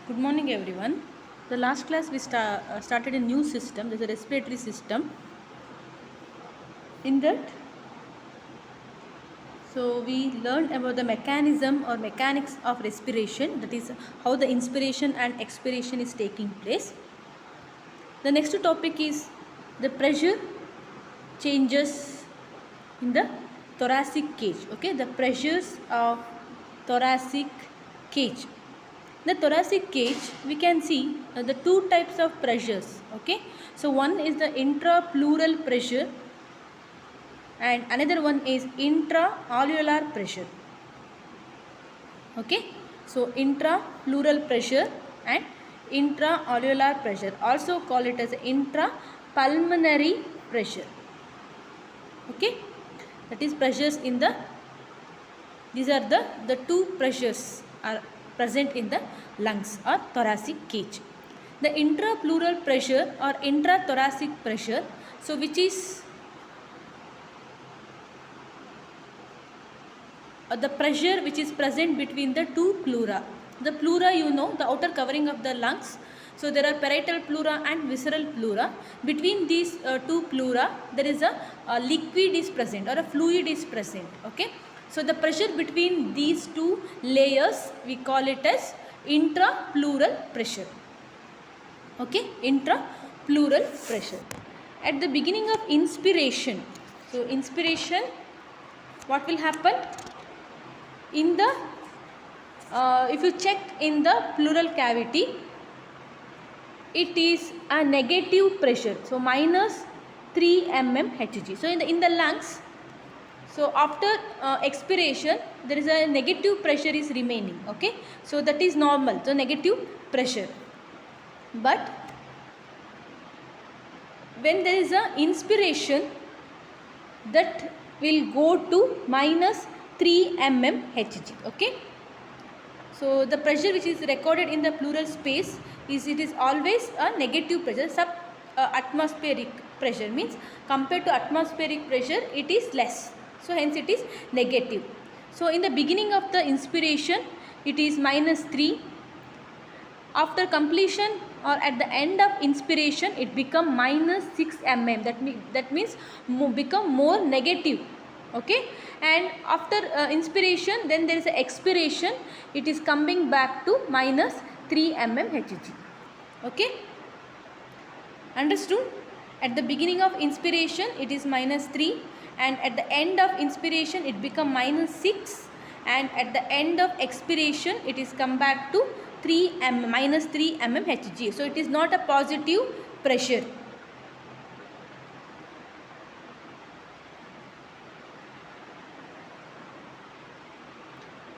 Good morning, everyone. The last class we started a new system. There's a respiratory system. In that, so we learned about the mechanism or mechanics of respiration. That is how the inspiration and expiration is taking place. The next topic is the pressure changes in the thoracic cage. Okay, the pressures of thoracic cage. The thoracic cage, we can see the two types of pressures. Okay, so one is the intrapleural pressure and another one is intra-alveolar pressure. Okay, so intrapleural pressure and intra-alveolar pressure, also call it as intrapulmonary pressure. Okay, that is pressures in the, these are the two pressures are present in the lungs or thoracic cage. The intrapleural pressure or intrathoracic pressure, so which is the pressure which is present between the two pleura. The pleura, you know, the outer covering of the lungs. So there are parietal pleura and visceral pleura. Between these two pleura, there is a liquid is present or a fluid is present. Okay. So the pressure between these two layers, we call it as intrapleural pressure. Okay, intrapleural pressure. At the beginning of inspiration, so inspiration, what will happen? In the, if you check in the pleural cavity, it is a negative pressure, so minus 3 mmHg. So in the lungs, so after expiration, there is a negative pressure is remaining. Okay, so that is normal, so negative pressure. But when there is a inspiration, that will go to minus 3 mmHg. Okay, so the pressure which is recorded in the pleural space is, it is always a negative pressure. Sub atmospheric pressure means compared to atmospheric pressure it is less, so hence it is negative. So in the beginning of the inspiration it is minus 3. After completion or at the end of inspiration it become minus 6 mm. That means become more negative. Okay, and after inspiration, then there is an expiration, it is coming back to minus 3 mmHg. Okay, understood? At the beginning of inspiration it is minus 3 and at the end of inspiration it become minus 6 and at the end of expiration it is come back to minus 3 mmHg. So it is not a positive pressure.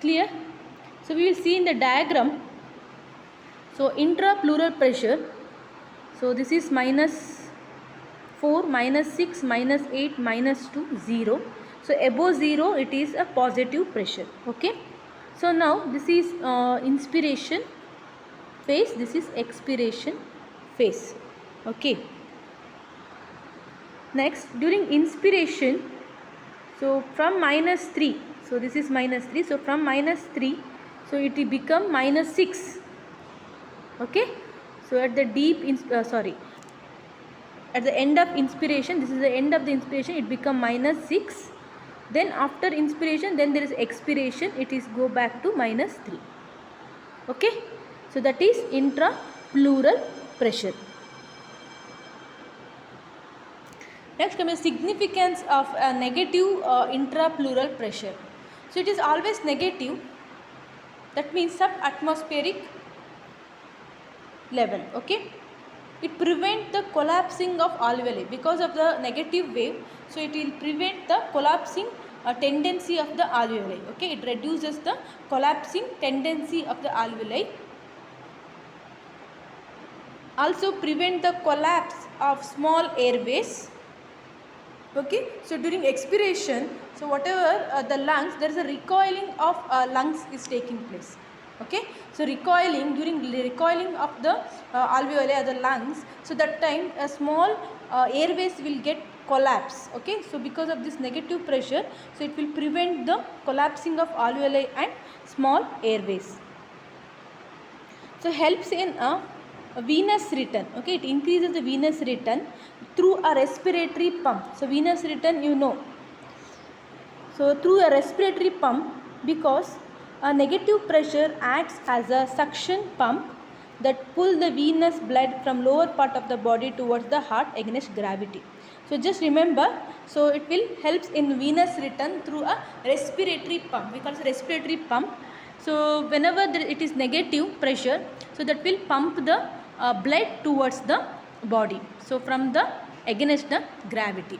Clear? So we will see in the diagram. So intrapleural pressure, so this is minus 4, minus 6, minus 8, minus 2, 0. So above 0 it is a positive pressure. Okay. So now this is inspiration phase, this is expiration phase. Okay. Next, during inspiration, so from minus 3, so this is minus 3, so from minus 3, so it will become minus 6. Okay, so at the at the end of inspiration, this is the end of the inspiration, it become minus 6. Then after inspiration, then there is expiration, it is go back to minus 3. Okay, so that is intrapleural pressure. Next comes the significance of a negative intrapleural pressure. So it is always negative. That means subatmospheric level. Okay, it prevents the collapsing of alveoli because of the negative wave. So it will prevent the collapsing tendency of the alveoli. Okay, it reduces the collapsing tendency of the alveoli. Also prevent the collapse of small airways. Okay, so during expiration, so whatever the lungs, there is a recoiling of lungs is taking place. Okay, so recoiling, during recoiling of the alveoli or the lungs, so that time a small airways will get collapse. Okay, so because of this negative pressure, so it will prevent the collapsing of alveoli and small airways. So helps in a venous return. Okay, it increases the venous return through a respiratory pump. So venous return, you know. So through a respiratory pump, because a negative pressure acts as a suction pump that pull the venous blood from lower part of the body towards the heart against gravity. So just remember, so it will helps in venous return through a respiratory pump. We call it respiratory pump. So whenever it is negative pressure, so that will pump the blood towards the body. So from the against the gravity.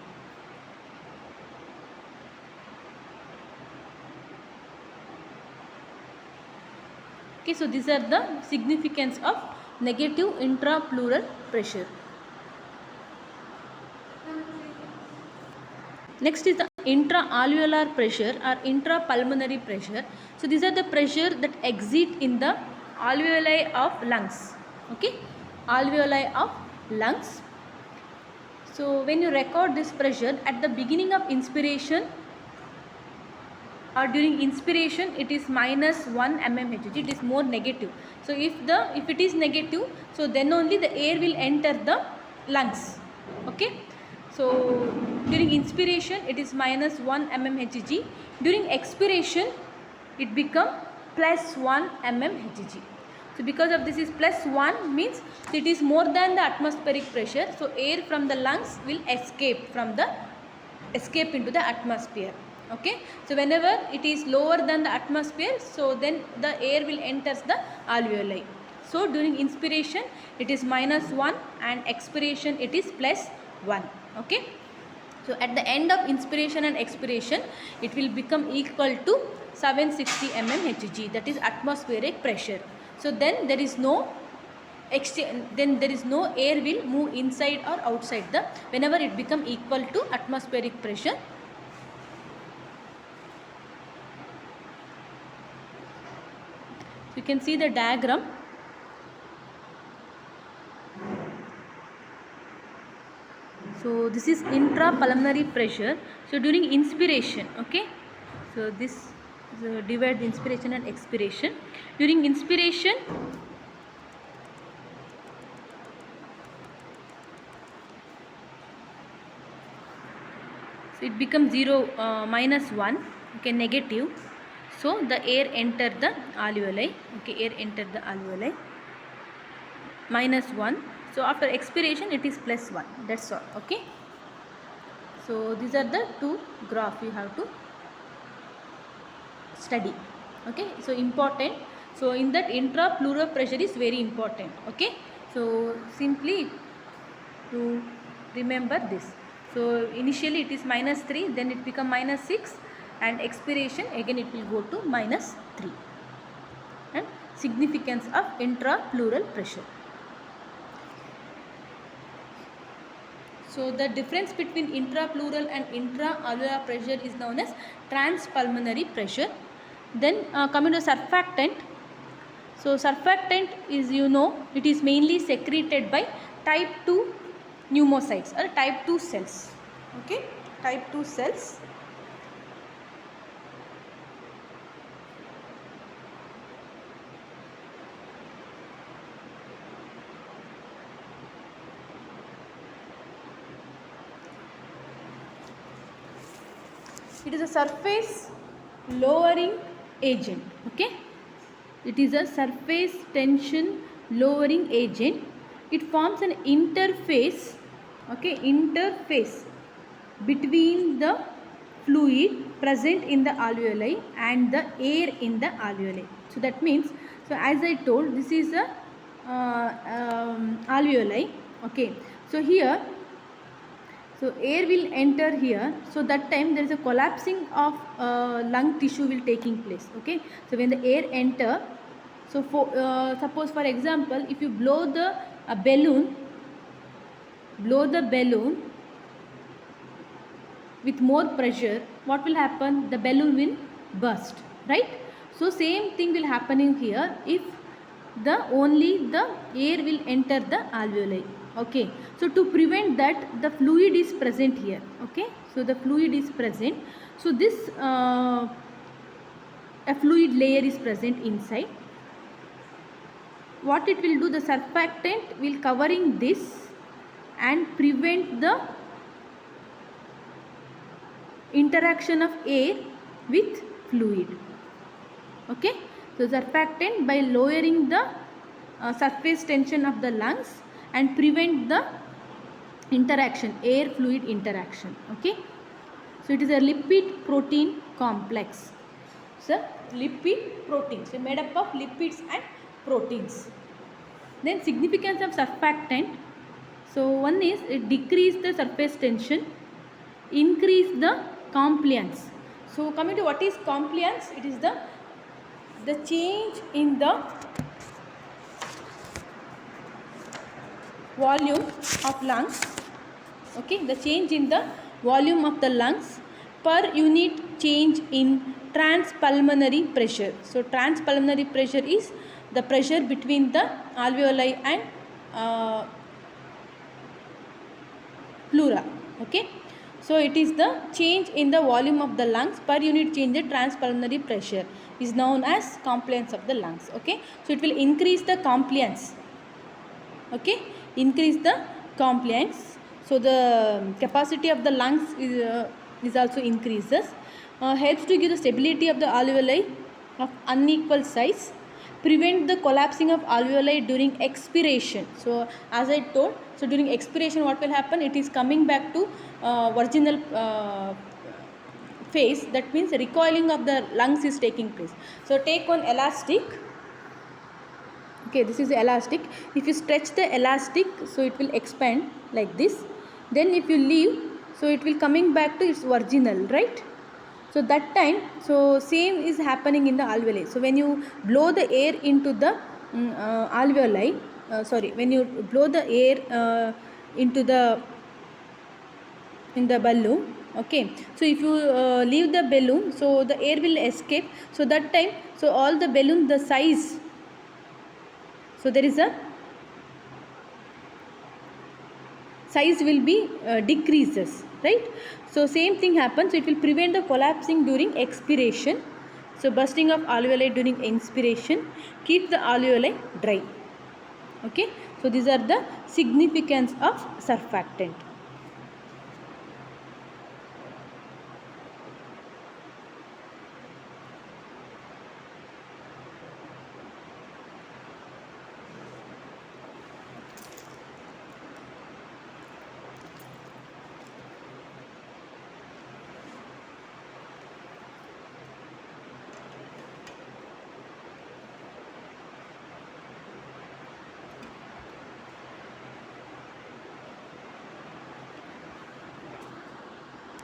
Okay, so these are the significance of negative intrapleural pressure. Next is the intra-alveolar pressure or intrapulmonary pressure. So these are the pressure that exit in the alveoli of lungs. Okay, alveoli of lungs. So when you record this pressure at the beginning of inspiration or during inspiration, it is minus 1 mmHg. It is more negative. So if it is negative, so then only the air will enter the lungs. Okay. So during inspiration it is minus 1 mmHg. During expiration it become plus 1 mmHg. So because of this is plus 1 means it is more than the atmospheric pressure. So air from the lungs will escape into the atmosphere. Okay, so whenever it is lower than the atmosphere, so then the air will enter the alveoli. So during inspiration it is minus 1 and expiration it is plus 1. Okay, so at the end of inspiration and expiration it will become equal to 760 mmHg, that is atmospheric pressure. So then there is no air will move inside or outside the whenever it become equal to atmospheric pressure. You can see the diagram. So this is intrapulmonary pressure. So during inspiration, okay, so this divide inspiration and expiration. During inspiration so it becomes minus 1, okay, negative. So the air enter the alveoli, okay, air enter the alveoli, minus 1. So after expiration it is plus 1, that's all. Okay, so these are the two graphs you have to study. Okay, so important. So in that intrapleural pressure is very important. Okay, so simply to remember this. So initially it is minus 3, then it become minus 6, and expiration again it will go to minus 3. And significance of intrapleural pressure. So the difference between intrapleural and intra-alveolar pressure is known as transpulmonary pressure. Then coming to surfactant. So surfactant is, you know, it is mainly secreted by type 2 pneumocytes or type 2 cells. Okay, type 2 cells. It is a surface lowering agent. Okay, it is a surface tension lowering agent. It forms an interface, okay, interface between the fluid present in the alveoli and the air in the alveoli. So that means, so as I told, this is a alveoli. Okay, so here, so air will enter here, so that time there is a collapsing of lung tissue will taking place. Okay, so when the air enter, so for suppose for example, if you blow the balloon with more pressure, what will happen? The balloon will burst, right? So same thing will happen in here if only the air will enter the alveoli. Okay, so to prevent that, the fluid is present here. Okay, so the fluid is present. So this a fluid layer is present inside. what it will do, the surfactant will covering this and prevent the interaction of air with fluid. Okay, so surfactant by lowering the surface tension of the lungs and prevent the interaction, air fluid interaction. Okay, so it is a lipid protein complex. So lipid proteins, so made up of lipids and proteins. Then significance of surfactant. So one is it decrease the surface tension, increase the compliance. So coming to what is compliance, it is the change in the volume of lungs. Okay, the change in the volume of the lungs per unit change in transpulmonary pressure. So transpulmonary pressure is the pressure between the alveoli and pleura. Okay, so it is the change in the volume of the lungs per unit change in transpulmonary pressure is known as compliance of the lungs. Okay, so it will increase the compliance. Okay, increase the compliance. So the capacity of the lungs is also increases. Helps to give the stability of the alveoli of unequal size, prevent the collapsing of alveoli during expiration. So as I told, so during expiration what will happen, it is coming back to virginal phase. That means recoiling of the lungs is taking place. So take one elastic. Okay, this is elastic. If you stretch the elastic, so it will expand like this. Then if you leave, so it will coming back to its original, right? So that time, so same is happening in the alveoli. So when you blow the air into the alveoli, when you blow the air into the in the balloon. Okay, so if you leave the balloon, so the air will escape. So that time, so all the balloon, the size, so there is a size will be decreases, right? So same thing happens. So it will prevent the collapsing during expiration. So bursting of alveoli during inspiration, keep the alveoli dry. Okay, so these are the significance of surfactant.